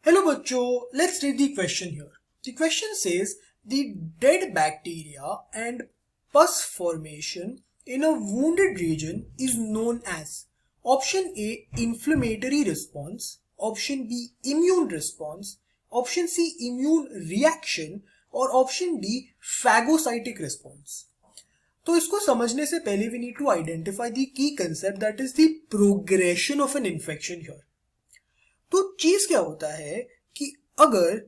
Hello बच्चों, let's read the question here. The question says the dead bacteria and pus formation in a wounded region is known as option A inflammatory response, option B immune response, option C immune reaction और option D phagocytic response. तो इसको समझने से पहले we need to identify the key concept, that is the progression of an infection here. तो चीज क्या होता है कि अगर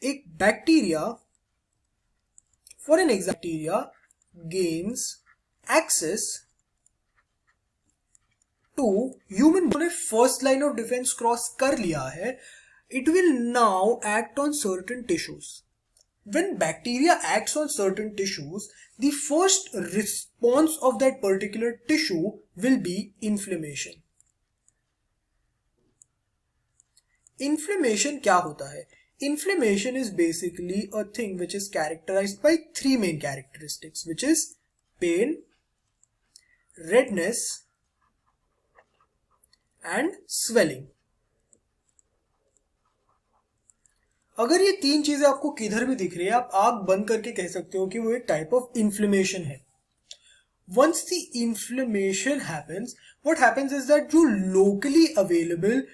एक bacteria for an bacteria gains access to human, ने first line of defence cross कर लिया है, it will now act on certain tissues. When bacteria acts on certain tissues, the first response of that particular tissue will be inflammation. Inflammation क्या होता है? Inflammation is basically a thing which is characterized by three main characteristics, which is pain, redness and swelling. अगर ये तीन चीजें आपको किधर भी दिख रही है, आप आंख बंद करके कह सकते हो कि वो एक टाइप ऑफ इन्फ्लेमेशन है. Once the inflammation happens, what happens is that जो locally available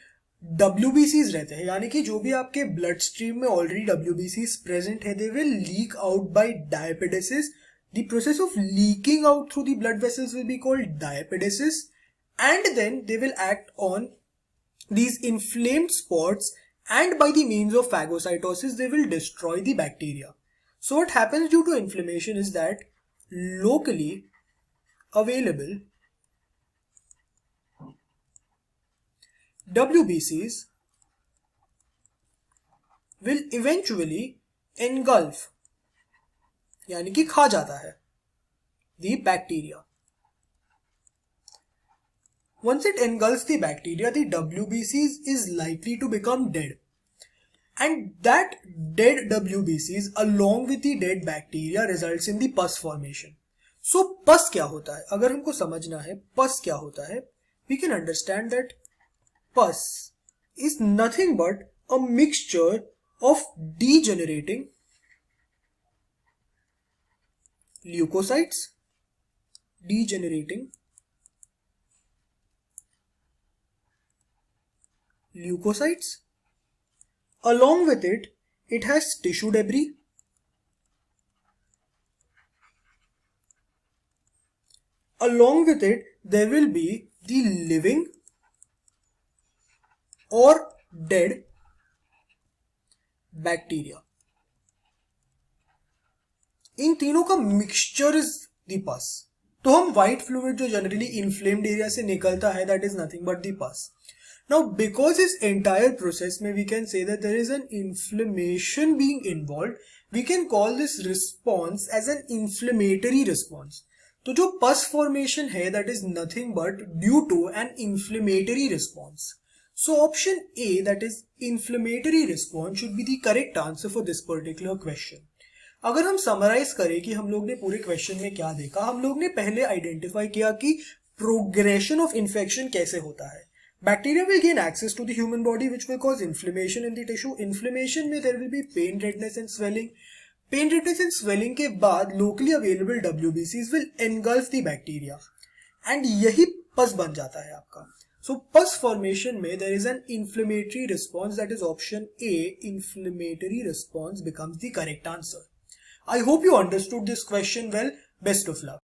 WBCs रहते हैं, यानी कि जो भी आपके ब्लड स्ट्रीम में ऑलरेडी WBCs प्रेजेंट है, they will leak out by diapedesis. The process of leaking out through the blood vessels will be called diapedesis, and then they will act on these inflamed spots, and by the means of phagocytosis they will destroy the bacteria. So what happens due to inflammation is that locally available WBCs will eventually engulf, यानी कि खा जाता है, the bacteria. Once it engulfs the bacteria, the WBCs is likely to become dead. And that dead WBCs along with the dead bacteria results in the pus formation. So pus क्या होता है? अगर हमको समझना है pus क्या होता है, we can understand that pus is nothing but a mixture of degenerating leukocytes, along with it has tissue debris, along with it there will be the living or dead bacteria. इन तीनों का mixture is the पस. तो हम white fluid जो generally inflamed area से निकलता है, that is nothing but the पस. Now, because this entire process में we can say that there is an inflammation being involved, we can call this response as an inflammatory response. तो जो pus formation है, that is nothing but due to an inflammatory response. So option A, that is inflammatory response, should be the correct answer for this particular question. अगर हम summarise करें कि हम लोग ने पूरे क्वेश्चन में क्या देखा, हम लोग ने पहले आइडेंटिफाई किया कि प्रोग्रेशन ऑफ इन्फेक्शन कैसे होता है. Bacteria will gain access to the human body, which will cause inflammation in the tissue. Inflammation में there will be pain, redness and swelling. Pain, redness and swelling के बाद locally available WBCs will engulf the bacteria, and यही pus बन जाता है आपका. So pus formation में there is an inflammatory response, that is option A, inflammatory response becomes the correct answer. I hope you understood this question well. Best of luck.